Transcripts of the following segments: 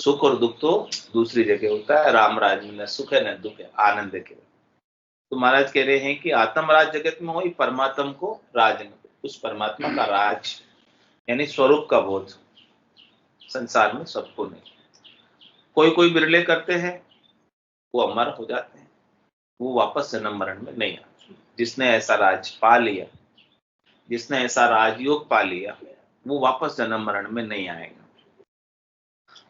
सुख और दुख तो दूसरी जगह होता है। राम राज में न सुख है न दुख है, आनंद है केवल। तो महाराज कह रहे हैं कि आत्म राज जगत में हो, परमात्मा को राज में, उस परमात्मा का राज यानी स्वरूप का बोध संसार में सबको नहीं। कोई कोई बिरले करते हैं, वो अमर हो जाते हैं, वो वापस जन्म मरण में नहीं आते। जिसने ऐसा राज पा लिया, जिसने ऐसा राजयोग पा लिया, वो वापस जन्म मरण में नहीं आएगा।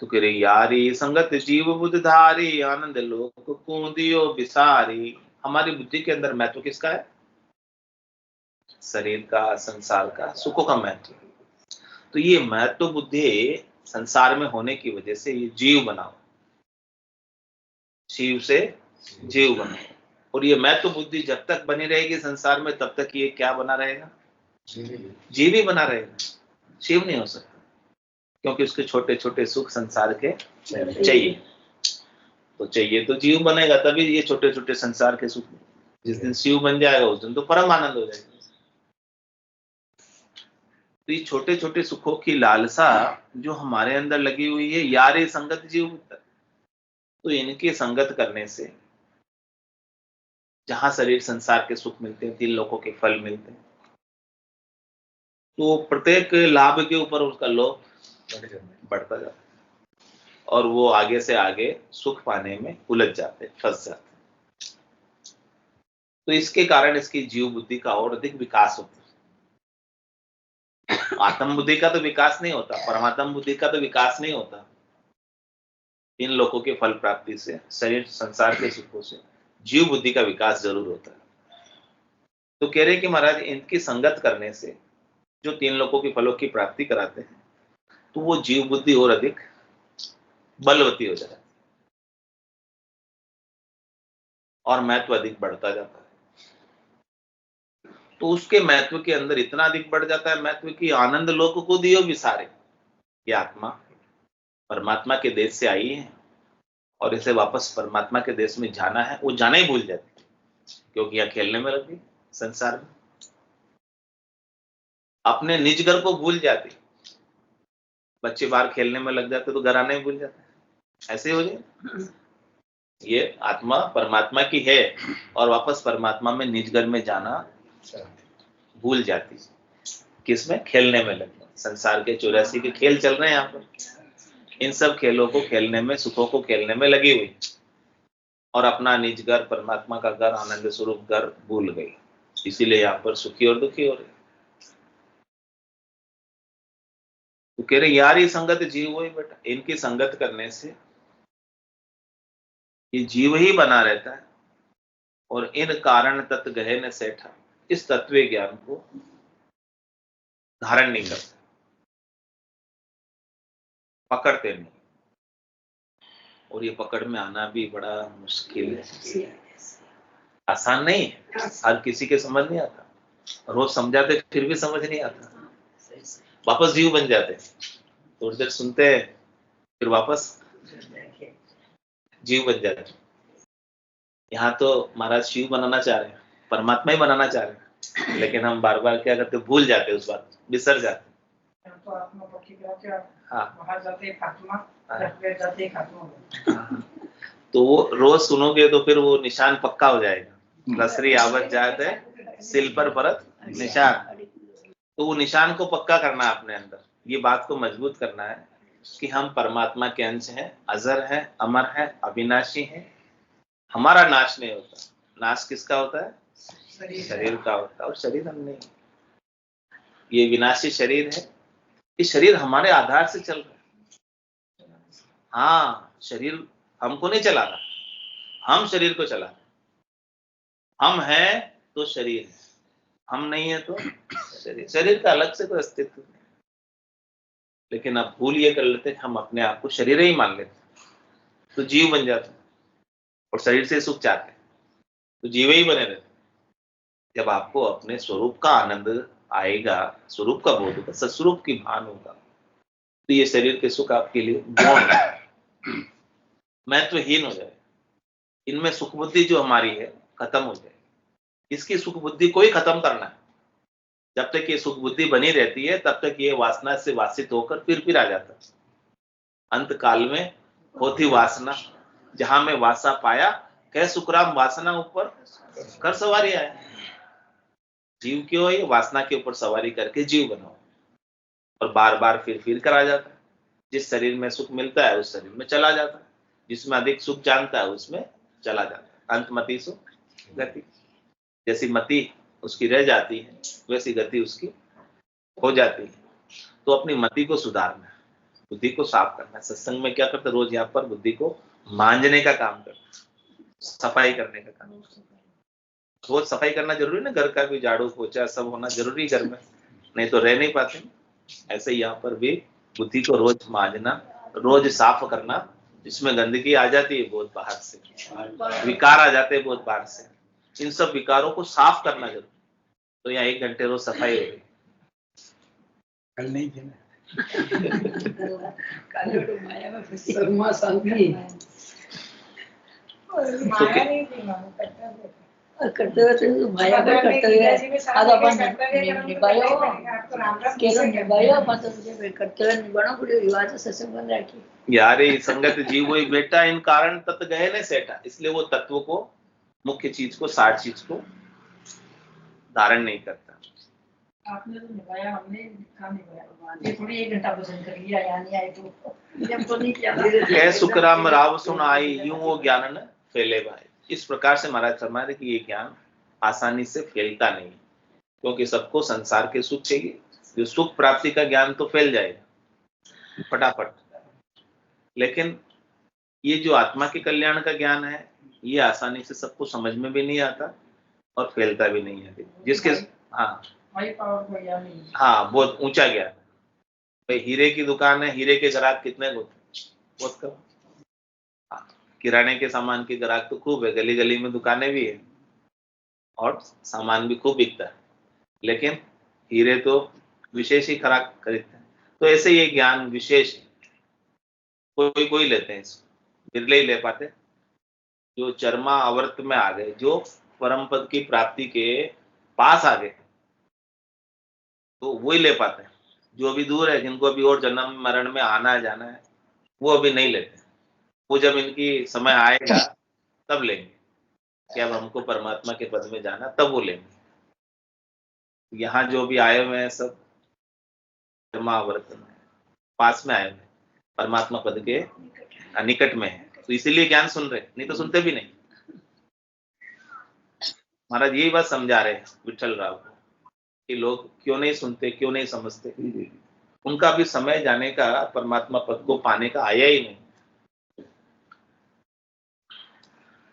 तो कह रही यारी संगत जीव बुद्धधारी, आनंद लोक कूदियो बिसारी। हमारी बुद्धि के अंदर महत्व किसका है? शरीर का, संसार का, सुखों का महत्व। तो ये महत्व बुद्धि संसार में होने की वजह से ये जीव बना, शिव से जीव बना। और ये महत्व बुद्धि जब तक बनी रहेगी संसार में, तब तक ये क्या बना रहेगा? जीव ही बना रहेगा, शिव नहीं हो सकता। क्योंकि उसके छोटे छोटे सुख संसार के चाहिए, तो चाहिए तो जीव बनेगा, तभी ये छोटे छोटे संसार के सुख। जिस दिन शिव बन जाएगा उस दिन तो परम आनंद हो जाएगा। तो ये छोटे छोटे सुखों की लालसा जो हमारे अंदर लगी हुई है, यारे संगत जीव, तो इनकी संगत करने से जहां शरीर संसार के सुख मिलते हैं, 3 लोकों के फल मिलते हैं, तो प्रत्येक लाभ के ऊपर उसका लोभ बढ़ता जाता है और वो आगे से आगे सुख पाने में उलझ जाते, फंस जाते। तो इसके कारण इसकी जीव बुद्धि का और अधिक विकास होता है। आत्म बुद्धि का तो विकास नहीं होता, परमात्म बुद्धि का तो विकास नहीं होता। 3 लोकों के फल प्राप्ति से, शरीर संसार के सुखों से जीव बुद्धि का विकास जरूर होता है। तो कह रहे कि महाराज इनकी संगत करने से जो 3 लोकों के फलों की प्राप्ति कराते हैं, तो वो जीव बुद्धि और अधिक बलवती हो जाती है और महत्व अधिक बढ़ता जाता है। तो उसके महत्व के अंदर इतना अधिक बढ़ जाता है महत्व की आनंद लोक को दियो विसारे। ये आत्मा परमात्मा के देश से आई है और इसे वापस परमात्मा के देश में जाना है, वो जाना ही भूल जाती है, क्योंकि यहां खेलने में लग गई संसार में। अपने निज घर को भूल जाती। बच्चे बाहर खेलने में लग जाते तो घर आने ही भूल जाते, ऐसे हो जाए। ये आत्मा परमात्मा की है और वापस परमात्मा में निज घर में जाना भूल जाती। किसमें? खेलने में लगना। संसार के 84 के खेल चल रहे हैं यहाँ पर, इन सब खेलों को खेलने में, सुखों को खेलने में लगी हुई और अपना निज घर, परमात्मा का घर, आनंद स्वरूप घर भूल गई। इसीलिए यहाँ पर सुखी और दुखी हो रही। तो कह रहे यार ये संगत जीव हुई बेटा, इनकी संगत करने से ये जीव ही बना रहता है और इन कारण तत्व गहे न सेठा, इस तत्व ज्ञान को धारण नहीं करते, पकड़ते नहीं। और ये पकड़ में आना भी बड़ा मुश्किल है, आसान नहीं है। हर किसी के समझ नहीं आता, रोज समझाते फिर भी समझ नहीं आता, वापस जीव बन जाते। थोड़ी देर सुनते हैं फिर वापस जीव बन जाते। यहाँ तो महाराज शिव बनाना चाह रहे हैं, परमात्मा ही बनाना चाह रहे हैं, लेकिन हम बार बार क्या करते, भूल जाते, उस बात बिसर जाते। तो आत्मा पक्की जाते, हाँ, बाहर जाते आत्मा, जाते आत्मा। तो वो रोज सुनोगे तो फिर वो निशान पक्का हो जाएगा। रसरी आवत जात है सिल पर परत निशान। तो वो निशान को पक्का करना है अपने अंदर, ये बात को मजबूत करना है कि हम परमात्मा के अंश हैं, अजर है, अमर है, अविनाशी है। हमारा नाश नहीं होता। नाश किसका होता है? शरीर का होता है, और शरीर हम नहीं। ये विनाशी शरीर है, ये शरीर हमारे आधार से चल रहा है। हाँ, शरीर हमको नहीं चला रहा, हम शरीर को चला रहे। हम हैं तो शरीर है, हम नहीं है तो शरीर। शरीर का अलग से कोई अस्तित्व नहीं। लेकिन अब भूल ये कर लेते हम अपने आप को शरीर ही मान लेते, तो जीव बन जाते और शरीर से सुख चाहते, तो जीव ही बने रहते। जब आपको अपने स्वरूप का आनंद आएगा, स्वरूप का बोध होगा, सत्स्वरूप की भान होगा, तो ये शरीर के सुख आपके लिए गौण महत्वहीन हो जाए। इनमें सुख बुद्धि जो हमारी है खत्म हो जाए। इसकी सुख बुद्धि को ही खत्म करना है। जब तक ये सुख बुद्धि बनी रहती है तब तक ये वासना से वासित होकर फिर आ जाता है। अंत काल में होती वासना, जहां में वासा पाया, कह सुखराम वासना ऊपर कर सवारी आया। जीव क्यों है? वासना के ऊपर सवारी करके जीव बनाओ, और बार बार फिर कर आ जाता है। जिस शरीर में सुख मिलता है उस शरीर में चला जाता है, जिसमें अधिक सुख जानता है उसमें चला जाता है। अंतमति सुख गति, जैसी मति उसकी रह जाती है वैसी गति उसकी हो जाती है। तो अपनी मति को सुधारना है, बुद्धि को साफ करना है। सत्संग में क्या करते? रोज यहाँ पर बुद्धि को मांझने का काम करते, सफाई करने का काम। रोज सफाई करना जरूरी ना, घर का भी झाड़ू पोछा सब होना जरूरी घर में, नहीं तो रह नहीं पाते। ऐसे यहाँ पर भी बुद्धि को रोज मांझना, रोज साफ करना। जिसमें गंदगी आ जाती है बहुत बाहर से, विकार आ जाते हैं बहुत बाहर से, इन सब विकारों को साफ करना जरूरी। तो यहाँ 1 घंटे रोज सफाई हो गई। कल नहीं थे ना, शर्मा शांति माया नहीं थी, मानो कर्तव्य तो माया का कर्तव्य आज अपन निभायो केवल निभायो मतलब कर्तव्य निभाना पड़े। विवाह सत्संग बन रखी यार ये संगत जीव वही बेटा, इन कारण तत्व गए ने सेटा, इसलिए वो तत्व को, मुख्य चीज को, सार चीज को धारण नहीं करता। आपने तो निभाया, हमने काम निभाया। ये थोड़ी 1 घंटा भजन कर लिया, यहाँ नहीं आए तो नहीं किया। कह सुखराम राव सुन आई, यूं वो ज्ञान न फैले भाई। इस प्रकार से महाराज फरमा रहे कि ये ज्ञान आसानी से फैलता नहीं, क्योंकि सबको संसार के सुख चाहिए। जो सुख प्राप्ति का ज्ञान तो फैल जाएगा फटाफट, लेकिन ये जो आत्मा के कल्याण का ज्ञान है ये आसानी से सबको समझ में भी नहीं आता और फैलता भी नहीं है। जिसके हाँ बहुत ऊंचा ज्ञान। भाई हीरे की दुकान है, हीरे के ग्राहक कितने होते? बहुत कम। किराने के सामान के ग्राहक तो खूब है, गली गली में दुकानें भी है और सामान भी खूब बिकता है, लेकिन हीरे तो विशेष ही खराब खरीदते हैं। तो ऐसे ये ज्ञान विशेष कोई कोई लेते हैं, इसको बिरले ही ले पाते। जो चरमा आवर्त में आ गए, जो परम पद की प्राप्ति के पास आ गए, तो वही ले पाते हैं। जो अभी दूर है, जिनको अभी और जन्म मरण में आना है जाना है, वो अभी नहीं लेते। वो जब इनकी समय आएगा तब लेंगे कि अब हमको परमात्मा के पद में जाना, तब वो लेंगे। यहाँ जो भी आए हुए हैं सब धर्मावर्त में पास में आए हुए, परमात्मा पद के निकट में है, तो इसीलिए ज्ञान सुन रहे, नहीं तो सुनते भी नहीं। महाराज यही बात समझा रहे हैं विठल राव को कि लोग क्यों नहीं सुनते, क्यों नहीं समझते। उनका भी समय जाने का, परमात्मा पद को पाने का आया ही नहीं।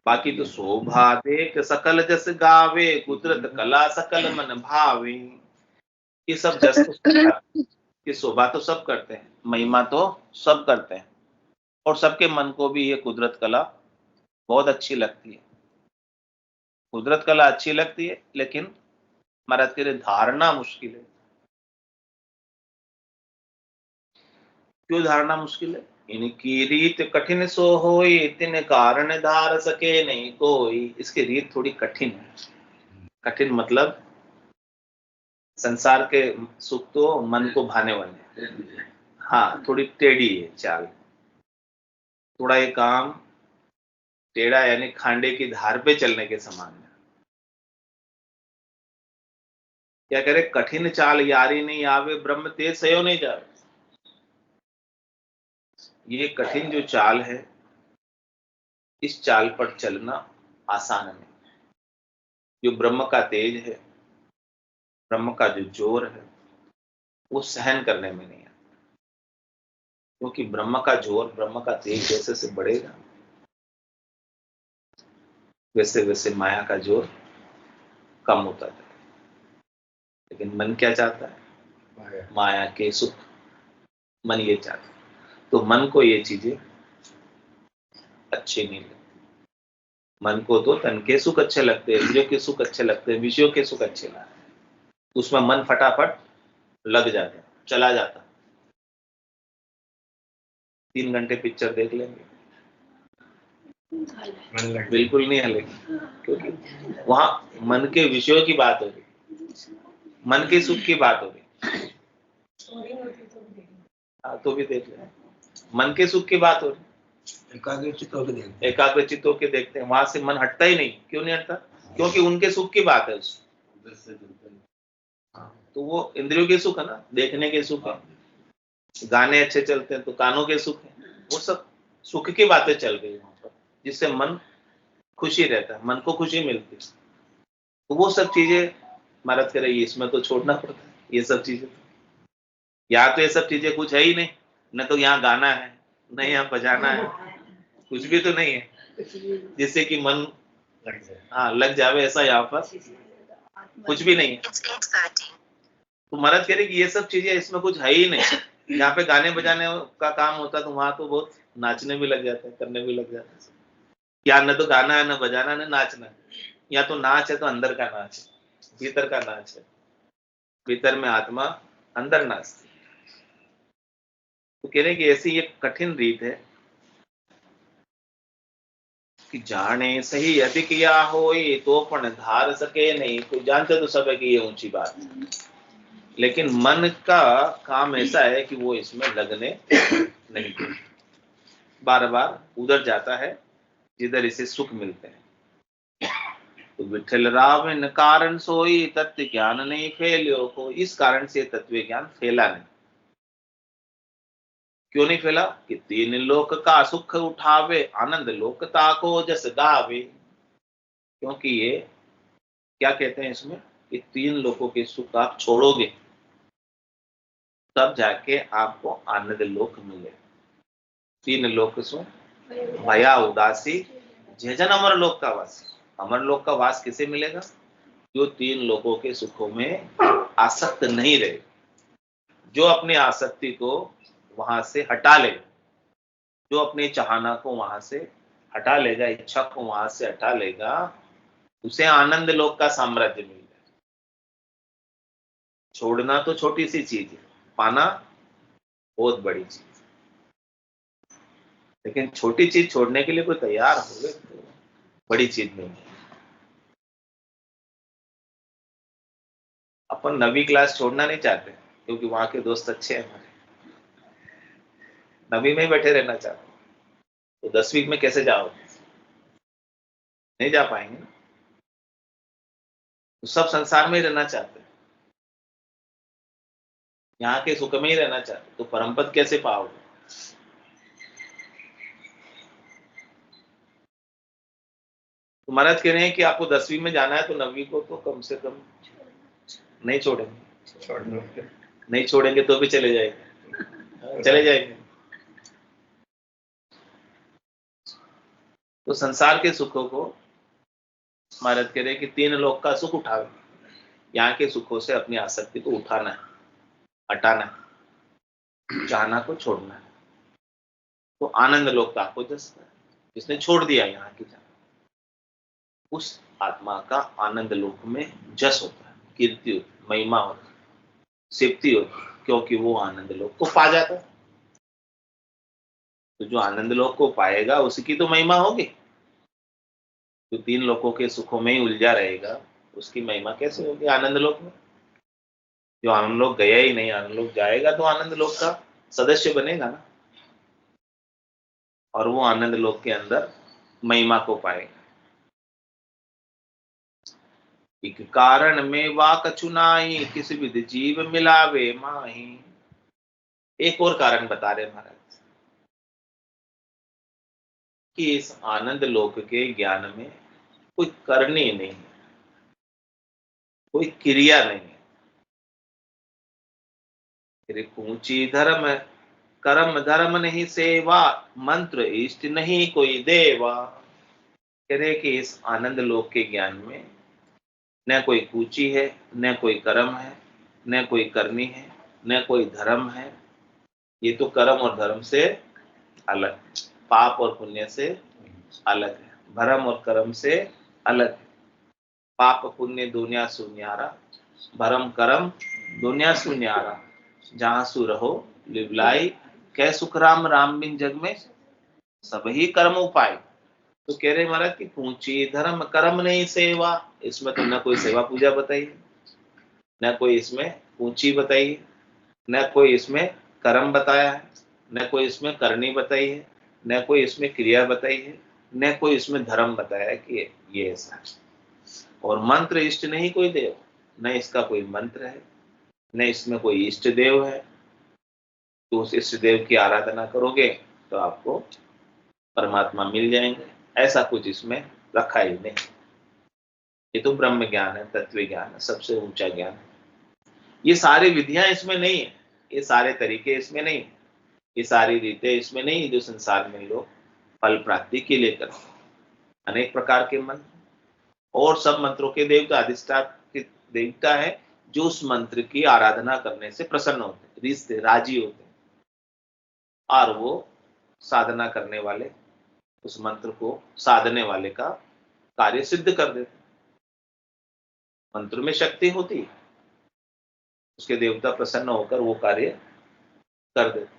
बाकी तो शोभा देख सकल जस गावे, कुदरत कला सकल मन भावे। ये सब जस की शोभा तो सब करते हैं, महिमा तो सब करते हैं, और सबके मन को भी ये कुदरत कला बहुत अच्छी लगती है। कुदरत कला अच्छी लगती है, लेकिन महाराज के लिए धारणा मुश्किल है। क्यों धारणा मुश्किल है? इनकी रीत कठिन सो होई, तिन कारण धार सके नहीं कोई। इसकी रीत थोड़ी कठिन है। कठिन मतलब संसार के सुख तो मन को भाने वाले, हाँ थोड़ी टेढ़ी है चाल। थोड़ा ये काम टेढ़ा, यानी खांडे की धार पे चलने के समान है। क्या करे? कठिन चाल यारी नहीं आवे, ब्रह्म तेज सयो नहीं जावे। ये कठिन जो चाल है, इस चाल पर चलना आसान नहीं। जो ब्रह्म का तेज है, ब्रह्म का जो जोर है, वो सहन करने में नहीं आता, क्योंकि ब्रह्म का जोर, ब्रह्म का तेज जैसे से बढ़ेगा, वैसे वैसे माया का जोर कम होता जाए। लेकिन मन क्या चाहता है? माया के सुख। मन ये चाहता है, तो मन को ये चीजें अच्छी नहीं लगती। मन को तो तन के सुख अच्छे लगते हैं, इंद्रियों के सुख अच्छे लगते हैं, विषयों के सुख अच्छे लगते हैं, उसमें मन फटाफट लग जाता है, चला जाता है। 3 घंटे पिक्चर देख लेंगे, बिल्कुल नहीं हलेगी, क्योंकि वहां मन के विषयों की बात हो रही, मन के सुख की बात हो रही। हाँ तो भी देख लेंगे, मन के सुख की बात हो रही। एकाग्रचित होकर देखते हैं। एकाग्रचित होकर देखते हैं, वहां से मन हटता ही नहीं। क्यों नहीं हटता? क्योंकि उनके सुख की बात है उसमें। तो वो इंद्रियों के सुख है ना, देखने के सुख है, गाने अच्छे चलते हैं तो कानों के सुख है, वो सब सुख की बातें चल रही है वहां पर, जिससे मन खुशी रहता है, मन को खुशी मिलती है। तो वो सब चीजें महाराज कह रही है, इसमें तो छोड़ना पड़ता है ये सब चीजें। यहाँ तो ये सब चीजें कुछ है ही नहीं, न तो यहाँ गाना है, न यहाँ बजाना है, कुछ भी तो नहीं है जिससे कि मन हाँ लग जावे, ऐसा यहाँ पर कुछ भी नहीं है। तो महाराज कह रही कि ये सब चीजें इसमें कुछ है ही नहीं। जहाँ पे गाने बजाने का काम होता है तो वहां तो बहुत नाचने भी लग जाते हैं, करने भी लग जाते हैं। यहाँ न तो गाना है, न बजाना है, न नाचना है। या तो नाच है तो अंदर का नाच है, भीतर का नाच है, भीतर में आत्मा, अंदर नाचती। तो कह रहे कि ऐसी एक कठिन रीत है कि जाने सही अधिक या होई तो पण धार सके नहीं। कोई जानते तो सब है कि ये ऊंची बात है, लेकिन मन का काम ऐसा है कि वो इसमें लगने नहीं देता, बार बार उधर जाता है जिधर इसे सुख मिलते हैं। तो विठल राव इन कारण सोई तत्व ज्ञान नहीं फैलियो को। इस कारण से तत्व ज्ञान फैला नहीं। क्यों नहीं फैला? कि तीन लोक का सुख उठावे, आनंद लोक ताको जस गावे। क्योंकि ये क्या कहते हैं इसमें कि तीन लोकों के सुख आप छोड़ोगे तब जाके आपको आनंद लोक मिले। तीन लोक सो भया उदासी जन अमर लोक का वास। अमर लोक का वास किसे मिलेगा? जो तीन लोकों के सुखों में आसक्त नहीं रहे, जो अपनी आसक्ति को वहां से हटा ले, जो अपनी चाहना को वहां से हटा लेगा, इच्छा को वहां से हटा लेगा, उसे आनंद लोक का साम्राज्य मिल जाए। छोड़ना तो छोटी सी चीज है, पाना बहुत बड़ी चीज। लेकिन छोटी चीज छोड़ने के लिए कोई तैयार हो गए तो बड़ी चीज नहीं है। अपन 9वीं क्लास छोड़ना नहीं चाहते क्योंकि वहां के दोस्त अच्छे हैं हमारे, 9वीं में ही बैठे रहना चाहते, तो 10वीं में कैसे जाओगे? नहीं जा पाएंगे ना। तो सब संसार में ही रहना चाहते हैं, यहाँ के सुख में ही रहना चाहते, तो परम पद कैसे पाओगे? तो महाराज कह रहे हैं कि आपको 10वीं में जाना है तो 9वीं को तो कम से कम नहीं छोड़ेंगे। नहीं छोड़ेंगे तो भी चले जाएंगे, चले जाएंगे। तो संसार के सुखों को महाराज कह रहे हैं कि तीन लोक का सुख उठावे, यहाँ के सुखों से अपनी आसक्ति को उठाना है, हटाना है, चाहना को छोड़ना है। तो आनंद लोक का आपको जिसने छोड़ दिया यहाँ की जान, उस आत्मा का आनंद लोक में जस होता है, कीर्ति होती है, महिमा होती है, सिद्धि होती है, क्योंकि वो आनंद लोक को पा जाता है। तो जो आनंद लोक को पाएगा उसकी तो महिमा होगी। जो तीन लोकों के सुखों में ही उलझा रहेगा उसकी महिमा कैसे होगी आनंद लोक में? जो आनंद लोक गया ही नहीं, आनंद लोक जाएगा तो आनंद लोक का सदस्य बनेगा ना, और वो आनंद लोक के अंदर महिमा को पाएगा। एक कारण में वा कछु नाई, किसी विधि जीव मिलावे माही। एक और कारण बता रहे महाराज कि इस आनंद लोक के ज्ञान में कोई करनी नहीं है, कोई क्रिया नहीं है। ऊंची धर्म कर्म धर्म नहीं सेवा, मंत्र इष्ट नहीं कोई देवा। कह रहे कि इस आनंद लोक के ज्ञान में न कोई कूची है, न कोई कर्म है, न कोई करनी है, न कोई धर्म है। ये तो कर्म और धर्म से अलग, पाप और पुण्य से अलग है, भरम और कर्म से अलग है। पाप पुण्य दुनिया सुन्यारा, भरम कर्म दुनिया सुन्यारा। जहां सु रहो लिवलाई, कै सुख राम राम बिन जग में सब ही कर्म उपाय। तो कह रहे महाराज कि पूंची धर्म कर्म नहीं सेवा, इसमें तो न कोई सेवा पूजा बताइए, न कोई इसमें पूंची बताइए, न कोई इसमें कर्म बताया है, न कोई इसमें करनी बताई है, न कोई इसमें क्रिया बताई है, न कोई इसमें धर्म बताया कि ये ऐसा है। और मंत्र इष्ट नहीं कोई देव, न इसका कोई मंत्र है, न इसमें कोई इष्ट देव है। तो उस इष्ट देव की आराधना करोगे तो आपको परमात्मा मिल जाएंगे, ऐसा कुछ इसमें रखा ही नहीं। ये तो ब्रह्म ज्ञान है, तत्व ज्ञान है, सबसे ऊंचा ज्ञान है। ये सारी विधियां इसमें नहीं है, ये सारे तरीके इसमें नहीं है, ये सारी रीतें इसमें नहीं है जो संसार में लोग फल प्राप्ति के लिए करते हैं। अनेक प्रकार के मंत्र, और सब मंत्रों के देवता अधिष्ठान देवता है जो उस मंत्र की आराधना करने से प्रसन्न होते हैं, रिश्ते राजी होते हैं, और वो साधना करने वाले, उस मंत्र को साधने वाले का कार्य सिद्ध कर देते हैं। मंत्र में शक्ति होती है, उसके देवता प्रसन्न होकर वो कार्य कर देते।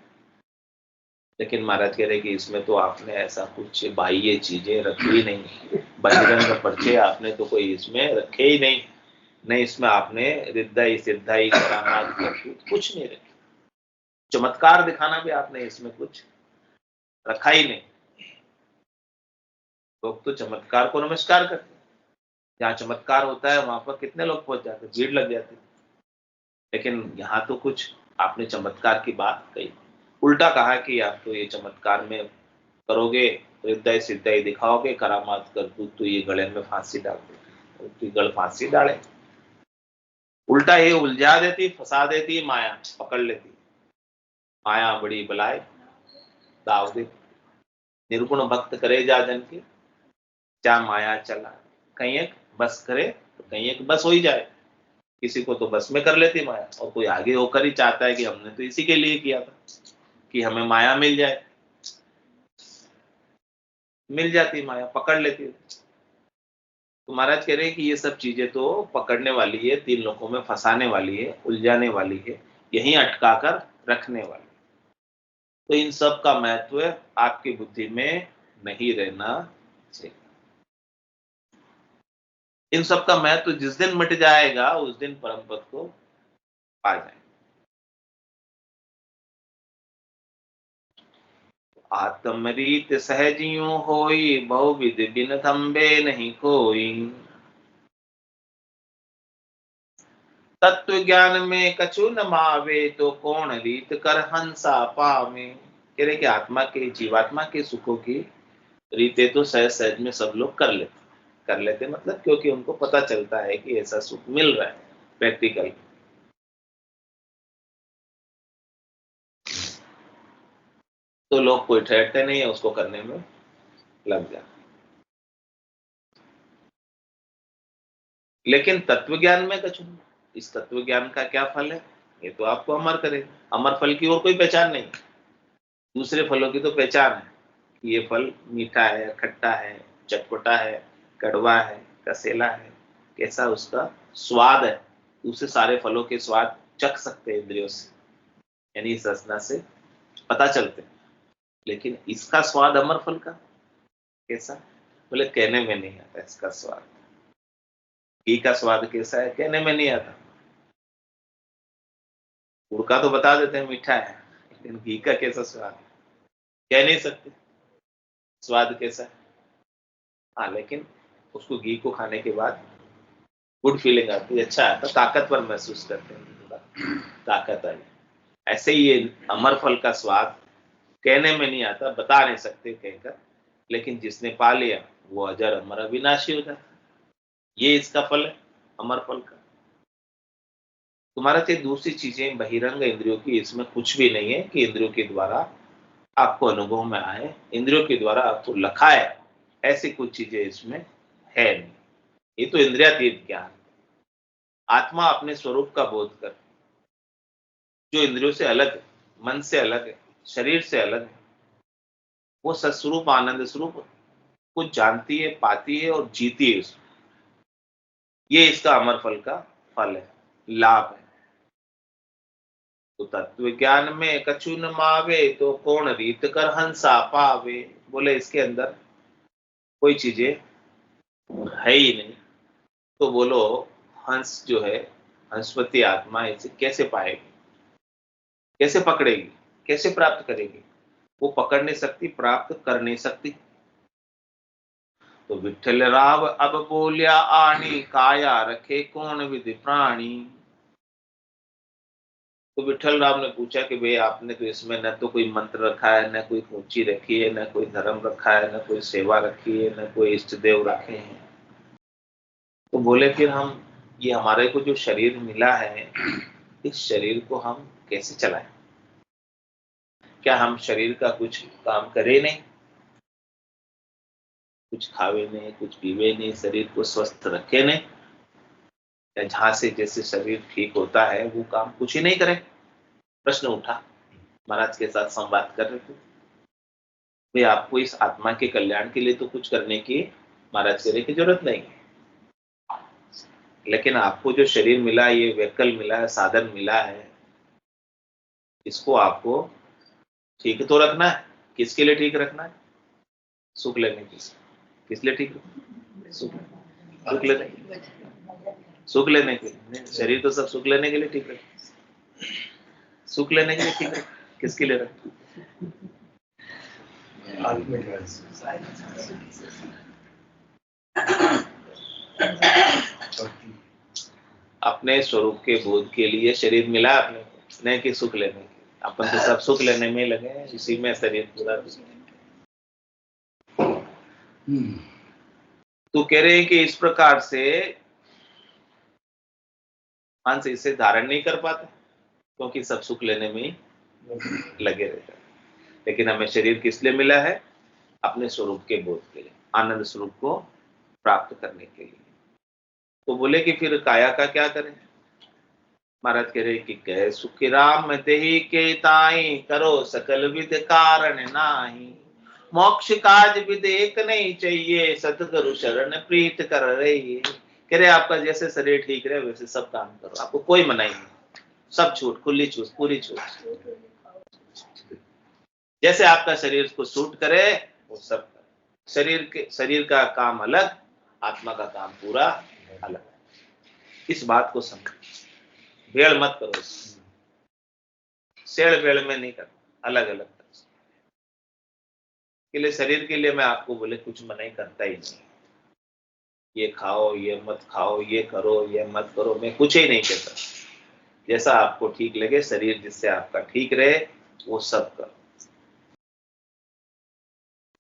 लेकिन महाराज कह रहे कि इसमें तो आपने ऐसा कुछ बाह्य चीजें रखी नहीं, बजरंग पर्चे आपने तो कोई इसमें रखे ही नहीं, नहीं इसमें आपने रिद्धाई सिद्धाई करामात कुछ नहीं रखे, चमत्कार दिखाना भी आपने इसमें कुछ रखा ही नहीं। लोग तो चमत्कार को नमस्कार करते, जहाँ चमत्कार होता है वहां पर कितने लोग पहुंच जाते, भीड़ लग जाती। लेकिन यहाँ तो कुछ आपने चमत्कार की बात कही, उल्टा कहा कि आप तो ये चमत्कार में करोगे, हृदय सिद्धाई दिखाओगे, करामात कर तो ये गले में फांसी डाल दे, गल फांसी डाले। उल्टा ये उलझा देती, फंसा देती, माया पकड़ लेती। माया बड़ी बलाय दाव देती। निर्गुण भक्त करे जा जन के, क्या माया चला, कहीं एक बस करे तो कहीं एक बस हो ही जाए। किसी को तो बस में कर लेती माया, और कोई आगे होकर ही चाहता है कि हमने तो इसी के लिए किया था कि हमें माया मिल जाए, मिल जाती माया, पकड़ लेती है। तो महाराज कह रहे हैं कि ये सब चीजें तो पकड़ने वाली है, तीन लोगों में फंसाने वाली है, उलझाने वाली है, यहीं अटका कर रखने वाली। तो इन सब का महत्व आपकी बुद्धि में नहीं रहना चाहिए। इन सब का महत्व जिस दिन मिट जाएगा उस दिन परम पद को पा जाएंगे। आत्मरीत सहजियों होई, बहुविध बिन थम्बे नहीं कोई। तत्व ज्ञान में कछु न मावे, तो कौन रीत कर हंसा पावे। कह रहे कि आत्मा के, जीवात्मा के सुखों की रीते तो सहज सहज में सब लोग कर लेते मतलब क्योंकि उनको पता चलता है कि ऐसा सुख मिल रहा है प्रैक्टिकल। तो लोग कोई ठहरते नहीं है, उसको करने में लग जाते। लेकिन तत्व ज्ञान में कछु, इस तत्व ज्ञान का क्या फल है, ये तो आपको अमर करेगा। अमर फल की और कोई पहचान नहीं। दूसरे फलों की तो पहचान है कि ये फल मीठा है, खट्टा है, चटपटा है, कड़वा है, कसेला है, कैसा उसका स्वाद है। दूसरे सारे फलों के स्वाद चख सकते हैं इंद्रियों से, यानी इस रसना से पता चलते हैं। लेकिन इसका स्वाद अमर फल का कैसा, बोले कहने में नहीं आता इसका स्वाद। घी का स्वाद कैसा है, कहने में नहीं आता। गुड़ का तो बता देते हैं मीठा है, लेकिन घी का कैसा स्वाद कह नहीं सकते स्वाद कैसा है। हाँ, लेकिन उसको घी को खाने के बाद गुड फीलिंग आती है, अच्छा आता, ताकतवर महसूस करते हैं, थोड़ा ताकत आई। ऐसे ही ये अमर फल का स्वाद कहने में नहीं आता, बता नहीं सकते कहकर, लेकिन जिसने पा लिया वो अजर अमर अविनाशी हो जाता। ये इसका फल है अमर फल का। तुम्हारा से दूसरी चीजें बहिरंग इंद्रियों की इसमें कुछ भी नहीं है कि इंद्रियों के द्वारा आपको अनुभव में आए, इंद्रियों के द्वारा आपको लखाए, ऐसी कुछ चीजें इसमें है नहीं। ये तो इंद्रियातीत ज्ञान। आत्मा अपने स्वरूप का बोध कर, जो इंद्रियों से अलग है, मन से अलग है, शरीर से अलग है, वो सत्स्वरूप आनंद स्वरूप कुछ जानती है, पाती है और जीती है उसमें। ये इसका अमर फल का फल है, लाभ है। तो तत्व ज्ञान में कछु न मावे, तो कौन रीत कर हंसा पावे। बोले इसके अंदर कोई चीजें है ही नहीं, तो बोलो हंस जो है, हंसवती आत्मा इसे कैसे पाएगी, कैसे पकड़ेगी, कैसे प्राप्त करेगी। वो पकड़ नहीं सकती, प्राप्त कर नहीं सकती। तो विठ्ठल राव अब बोलिया आनी, काया रखे कौन विधि प्राणी। तो विठ्ठल राव ने पूछा कि भाई आपने तो इसमें न तो कोई मंत्र रखा है, न कोई ऊंची रखी है, न कोई धर्म रखा है, न कोई सेवा रखी है, न कोई इष्ट देव रखे हैं। तो बोले फिर हम ये हमारे को जो शरीर मिला है, इस शरीर को हम कैसे चलाएं? क्या हम शरीर का कुछ काम करें नहीं, कुछ खावे नहीं, कुछ पीवे नहीं, शरीर को स्वस्थ रखे नहीं, या जहां से जैसे शरीर ठीक होता है वो काम कुछ ही नहीं करे? प्रश्न उठा। महाराज के साथ संवाद कर रहे थे। भाई आपको इस आत्मा के कल्याण के लिए तो कुछ करने की महाराज कह रहे की जरूरत नहीं है, लेकिन आपको जो शरीर मिला है, ये व्हीकल मिला है, साधन मिला है, इसको आपको ठीक तो रखना है। किसके लिए ठीक रखना है? सुख लेने के लिए। किस लिए ठीक रखना? सुख लेने के लिए। शरीर तो सब सुख लेने के लिए ठीक रखना, सुख लेने के लिए ठीक रखना। किसके लिए रखना? अपने स्वरूप के बोध के लिए शरीर मिला आपने, नहीं कि सुख लेने के। अपन तो सब सुख लेने में लगे हैं, इसी में शरीर पूरा। तो कह रहे हैं कि इस प्रकार से हंस इसे धारण नहीं कर पाते, क्योंकि सब सुख लेने में लगे रहते हैं। लेकिन हमें शरीर किस लिए मिला है? अपने स्वरूप के बोध के लिए, आनंद स्वरूप को प्राप्त करने के लिए। तो बोले कि फिर काया का क्या करें? महाराज कह रहे कि कह सुख राम देहि के ताई, करो सकल विध कारण नाही। मोक्ष काज विध एक नहीं चाहिए, सतगुरु शरण प्रीत कर रही। कह रहे आपका जैसे शरीर ठीक रहे वैसे सब काम करो, आपको कोई मनाही नहीं, सब छूट, खुली छूट, पूरी छूट। जैसे आपका शरीर को सूट करे वो सब करे। शरीर का काम अलग, आत्मा का काम पूरा अलग। इस बात को समझो, भेड़ मत करो, शेड़ भेड़ में नहीं करना, अलग अलग के लिए। शरीर के लिए मैं आपको बोले कुछ मनाही करता ही नहीं, ये खाओ, ये मत खाओ, ये करो, ये मत करो, मैं कुछ ही नहीं कहता। जैसा आपको ठीक लगे, शरीर जिससे आपका ठीक रहे वो सब करो।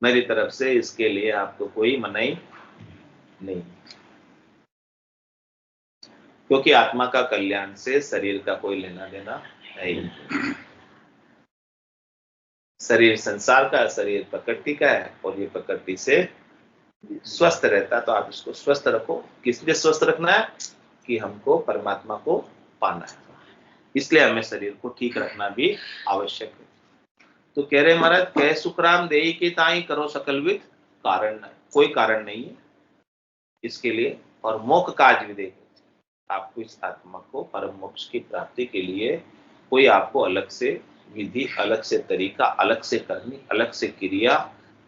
मेरी तरफ से इसके लिए आपको कोई मनाही नहीं, क्योंकि आत्मा का कल्याण से शरीर का कोई लेना देना नहीं। शरीर संसार का, शरीर प्रकृति का है, और ये प्रकृति से स्वस्थ रहता, तो आप इसको स्वस्थ रखो। किस लिए स्वस्थ रखना है? कि हमको परमात्मा को पाना है, इसलिए हमें शरीर को ठीक रखना भी आवश्यक है। तो कह रहे महाराज, कह सुखराम देहि की ताई, करो सकल विध कारण नहीं। कोई कारण नहीं है इसके लिए। और मोक्ष काज विधेय, आपको इस आत्मा को परम मोक्ष की प्राप्ति के लिए कोई आपको अलग से विधि, अलग से तरीका, अलग से करनी, अलग से क्रिया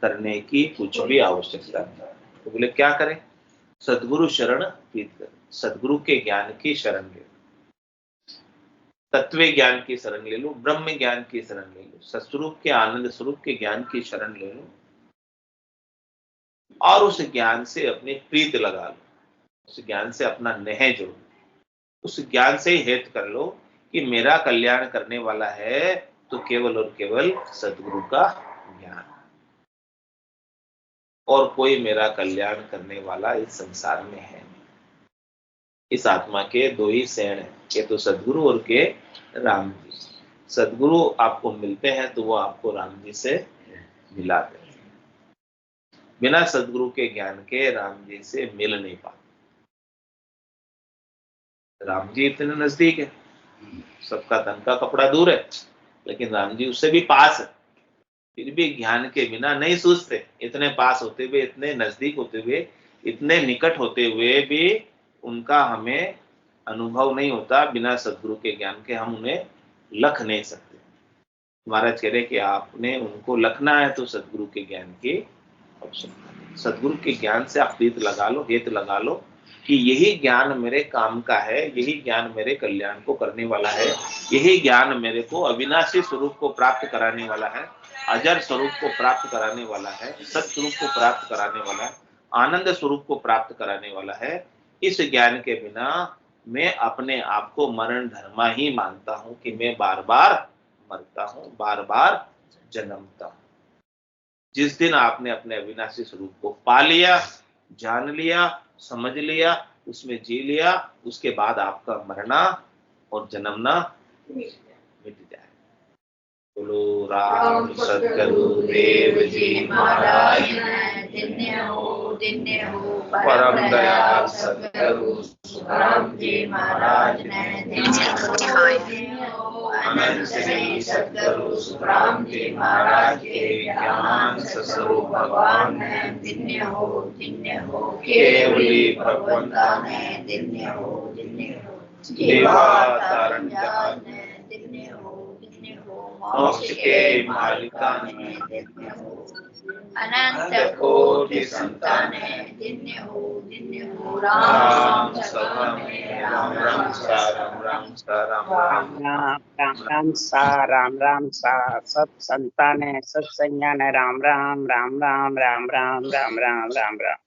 करने की कुछ भी आवश्यकता नहीं। तो बोले क्या करें? सद्गुरु शरण प्रीत करें, सद्गुरु के ज्ञान की शरण ले लो, तत्व ज्ञान की शरण ले लो, ब्रह्म ज्ञान की शरण ले लो, सत्स्वरूप के आनंद स्वरूप के ज्ञान की शरण ले लो, और उस ज्ञान से अपनी प्रीत लगा लो, उस ज्ञान से अपना नेह जोड़ो, उस ज्ञान से ही हेतु कर लो कि मेरा कल्याण करने वाला है तो केवल और केवल सद्गुरु का ज्ञान, और कोई मेरा कल्याण करने वाला इस संसार में है। इस आत्मा के दो ही शरण है, के तो सद्गुरु और के राम जी। सद्गुरु आपको मिलते हैं तो वो आपको राम जी से मिलाते हैं। बिना सद्गुरु के ज्ञान के राम जी से मिल नहीं पाते। राम जी इतने नजदीक है, सबका तन का कपड़ा दूर है, लेकिन राम जी उससे भी पास है, फिर भी ज्ञान के बिना नहीं सूझते। इतने पास होते हुए, इतने नजदीक होते हुए, इतने निकट होते हुए भी उनका हमें अनुभव नहीं होता। बिना सद्गुरु के ज्ञान के हम उन्हें लख नहीं सकते। महाराज कह रहे कि आपने उनको लखना है तो सद्गुरु के ज्ञान की आवश्यकता। सद्गुरु के ज्ञान से आप प्रीत लगा लो, हेतु लगा लो कि यही ज्ञान मेरे काम का है, यही ज्ञान मेरे कल्याण को करने वाला है, यही ज्ञान मेरे को अविनाशी स्वरूप को प्राप्त कराने वाला है। अजर स्वरूप को प्राप्त कराने वाला है, सत स्वरूप को प्राप्त कराने वाला है, आनंद स्वरूप को प्राप्त कराने वाला है। इस ज्ञान के बिना मैं अपने आप को मरण धर्मा ही मानता हूं कि मैं बार बार मरता हूं, बार बार जन्मता हूं। जिस दिन आपने अपने अविनाशी स्वरूप को पा लिया, जान लिया, समझ लिया, उसमें जी लिया, उसके बाद आपका मरना और जन्मना मिट जाए। बोलो राम सद्गुरु देव जी महाराज, धन्य हो परम दयाल सद्गुरु राम जी महाराज ने धन्य हो अनंत श्री सद्गुरु सुखराम जी महाराज के ज्ञान स्वरूप भगवान ने धन्य हो केवली भगवंता ने धन्य हो देवा तारण जहान ने धन्य हो मोक्ष के मालिका ने धन्य हो अनंत कोटि संताने धन्य हो राम सभा में राम राम सा राम राम सा राम राम राम राम सा सब संताने सत्संगाने राम राम राम राम राम राम राम राम राम राम।